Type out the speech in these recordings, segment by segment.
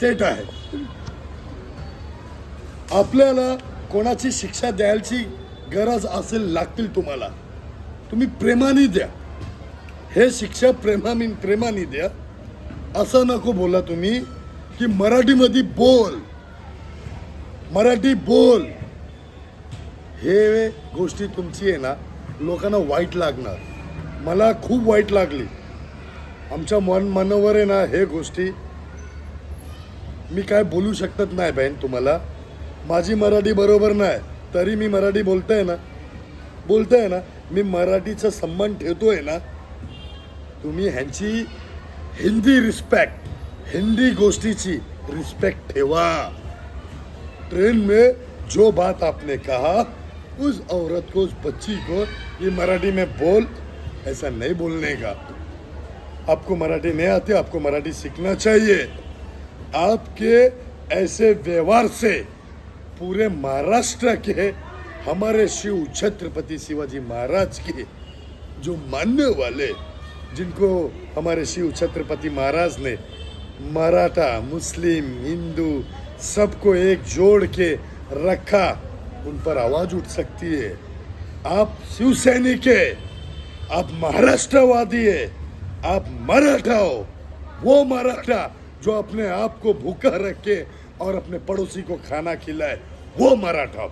State आहे. आपल्याला कोणाची शिक्षा द्यायची गरज असेल लागतील तुम्हाला, तुम्ही प्रेमाने द्या. हे शिक्षा प्रेमाने द्या. असं नको बोला तुम्ही की मराठीमध्ये बोल, मराठी बोल. हे गोष्टी तुमची आहे ना, लोकांना वाईट लागणार. मला खूप वाईट लागली. आमच्या मनावर आहे ना हे गोष्टी. मी काय बोलू शकत नाही बहीण तुम्हाला. माझी मराठी बरोबर नाही तरी मी मराठी बोलतोय ना. मी मराठीचा सन्मान ठेवतोय ना. तुम्ही ह्यांची हिंदी गोष्टीची रिस्पेक्ट ठेवा. ट्रेन में जो बात आपने कहा उस औरत को, उस बच्ची को ये मराठी में बोल, ऐसा नहीं बोलने का. आपको मराठी नहीं आती, आपको मराठी सीखना चाहिए. आपके ऐसे व्यवहार से पूरे महाराष्ट्र के हमारे शिव छत्रपति शिवाजी महाराज के जो मानने वाले, जिनको हमारे शिव छत्रपति महाराज ने मराठा, मुस्लिम, हिंदू सबको एक जोड़ के रखा, उन पर आवाज उठ सकती है. आप शिवसैनिक है, आप महाराष्ट्रवादी है, आप मराठा हो. वो मराठा जो अपने आप को भूखा रखे और अपने पड़ोसी को खाना खिलाए, वो मराठा.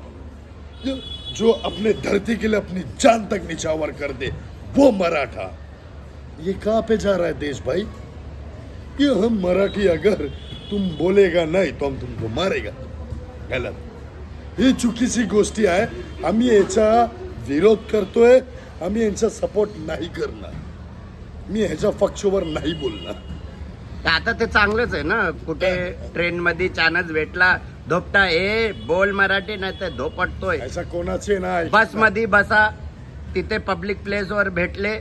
जो अपने धरती के लिए अपनी जान तक निछावर कर दे, वो मराठा. ये कहाँ पे जा रहा है देश भाई? ये हम मराठी अगर तुम बोलेगा नहीं तो हम तुमको मारेगा. गलत. ही चुकीची गोष्टी आहे. आम्ही याचा विरोध करतोय. आम्ही यांचा सपोर्ट नाही करणार. मी ह्याच्या पक्षावर नाही बोलणार. आता ते चांगलंच आहे ना. कुठे ट्रेन मध्ये चानच भेटला धोपटा, ए बोल मराठी, नाही तर धोपटतोय. ऐसा कोणाचे नाही. बस मध्ये बसा, तिथे पब्लिक प्लेस वर भेटले,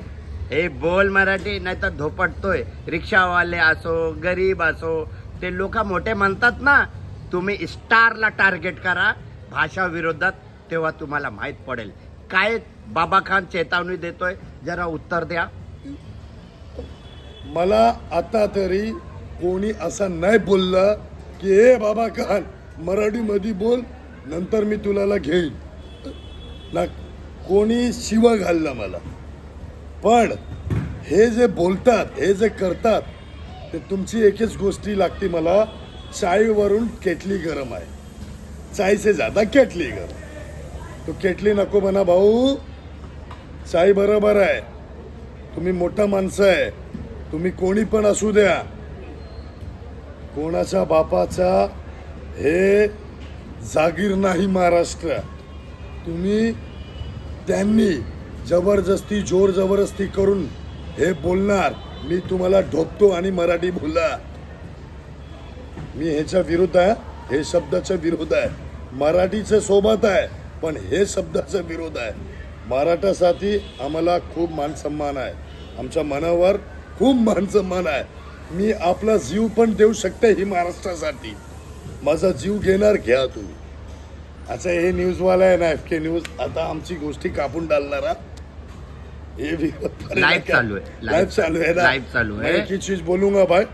हे बोल मराठी, नाही तर धोपटतोय. रिक्षावाले असो, गरीब असो, ते लोक मोठे म्हणतात ना, तुम्ही स्टारला टार्गेट करा भाषा विरोधात, तेव्हा तुम्हाला माहित पडेल. काय बाबा खान चेतावणी देतोय, जरा उत्तर द्या. मला आता तरी कोणी असं नाही बोललं की ए बाबा खान मराठी मध्ये बोल, नंतर मी तुला घेईन ना. कोणी शिवा घालला मला. पण हे जे बोलतात, हे जे करतात, ते तुमची एकच गोष्टी लागते मला. चायवरून केटली गरम आहे, चाय से ज्यादा केटली गरम. तो केटली नको म्हणा भाऊ. चाय बरोबर आहे. तुम्ही मोठा माणसं आहे. तुम्ही कोणी पण असू द्या. कोणाच्या बापाचा हे जागीर नाही महाराष्ट्र. तुम्ही त्यांनी जबरदस्ती, जोर जबरदस्ती करून हे बोलणार, मी तुम्हाला ढोपतो आणि मराठी बोलला. मी ह्याच्या विरुद्ध आहे. हे शब्दाच्या विरोध आहे. मराठीच्या सोबत आहे पण हे शब्दाचा विरोध आहे. मराठासाठी आम्हाला खूप मान सन्मान आहे. आमच्या मनावर खूप मान सन्मान आहे. मी आपला जीव पण देऊ शकते ही महाराष्ट्रासाठी. माझा जीव घेणार, घ्या तुम्ही. अच्छा हे न्यूजवाला है ना, FK न्यूज, आता आमची गोष्टी कापून डालणारा. ये भी लाइव चालू है ना. लाइव चालू है. मैं एक ही चीज बोलूंगा भाई.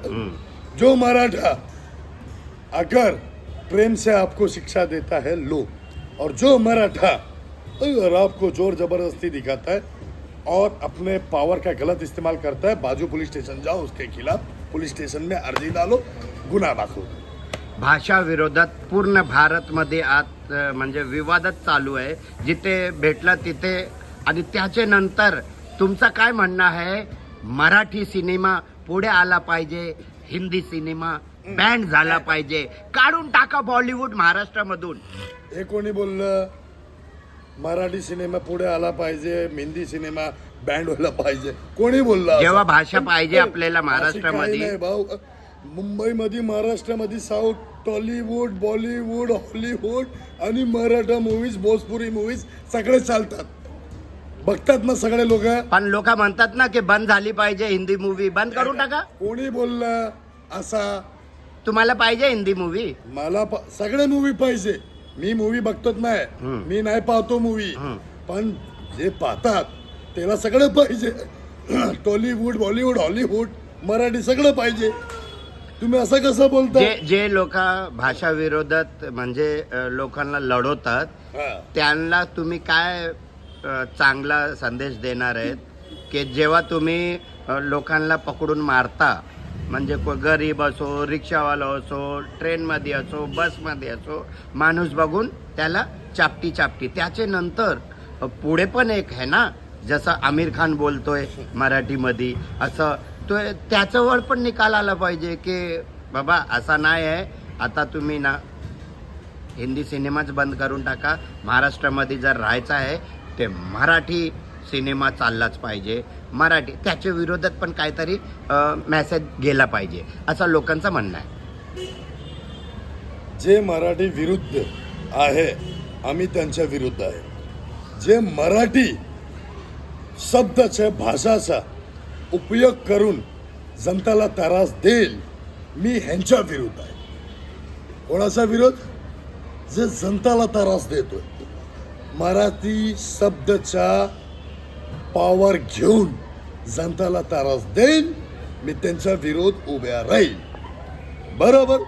जो मराठा अगर प्रेम से आपको शिक्षा देता है लो, और जो मराठा अगर आपको जोर जबरदस्ती दिखाता है और अपने पावर का गलत इस्तेमाल करता है, बाजू पुलिस स्टेशन जाओ, उसके खिलाफ पुलिस स्टेशन में अर्जी डालो, गुन्हा दाखल. भाषा विरोधात पूर्ण भारतमध्ये आज म्हणजे विवादच चालू आहे. जिथे भेटला तिथे. आणि त्याचे नंतर तुमचं काय म्हणणं आहे? मराठी सिनेमा पुढे आला पाहिजे, हिंदी सिनेमा बॅन झाला पाहिजे, काढून टाका बॉलिवूड महाराष्ट्रामधून. हे कोणी बोललं? मराठी सिनेमा पुढे आला पाहिजे, हिंदी सिनेमा बँड व्हायला पाहिजे? कोणी बोलला? जेव्हा भाषा पाहिजे आपल्याला महाराष्ट्रामध्ये. भाऊ, मुंबईमध्ये, महाराष्ट्रामध्ये साऊथ, टॉलीवूड, बॉलिवूड, हॉलिवूड आणि मराठा मूवीज, भोजपुरी मूवीज सगळे चालतात. बघतात ना सगळे लोक. पण लोक म्हणतात ना की बंद झाली पाहिजे हिंदी मूवी, बंद करून टाका. कोणी बोललं असा? तुम्हाला पाहिजे हिंदी मूवी? मला सगळे मूवी पाहिजे. मी मूवी बघतोच नाही. मी नाही पाहतो मूवी. पण जे पाहतात त्याला सगळं पाहिजे. टॉलीवूड, बॉलिवूड, हॉलिवूड, मराठी सगळं पाहिजे. तुम्ही असं कसं बोलता? जे लोक भाषा विरोधात म्हणजे लोकांना लढवतात हा. त्यांना तुम्ही काय चांगला संदेश देणार आहेत की जेव्हा तुम्ही लोकांना पकडून मारता म्हणजे गरीब असो, रिक्षावाला असो, ट्रेनमध्ये असो, बसमध्ये असो, माणूस बघून त्याला चापटी त्याचे नंतर पुढे पण एक आहे ना, जसं आमिर खान बोलतोय मराठीमध्ये असं, तो त्याच्यावर पण निकाल आला पाहिजे की बाबा असा नाही आहे, आता तुम्ही ना हिंदी सिनेमाच बंद करून टाका, महाराष्ट्रामध्ये जर राहायचं आहे ते मराठी सिनेमा चाललाच पाहिजे, मराठी त्याच्या विरोधात पण काहीतरी मेसेज गेला पाहिजे असं लोकांचं म्हणणं आहे. जे मराठी विरुद्ध आहे आम्ही त्यांच्या विरुद्ध आहे. जे मराठी शब्दाच्या भाषाचा उपयोग करून जनताला त्रास देईल मी ह्यांच्या विरुद्ध आहे. कोणाचा विरोध? जे जनताला त्रास देतोय, मराठी शब्दाचा पावर घेऊन जनताला त्रास देईल मी त्यांच्या विरोध उभ्या राहील. बरोबर.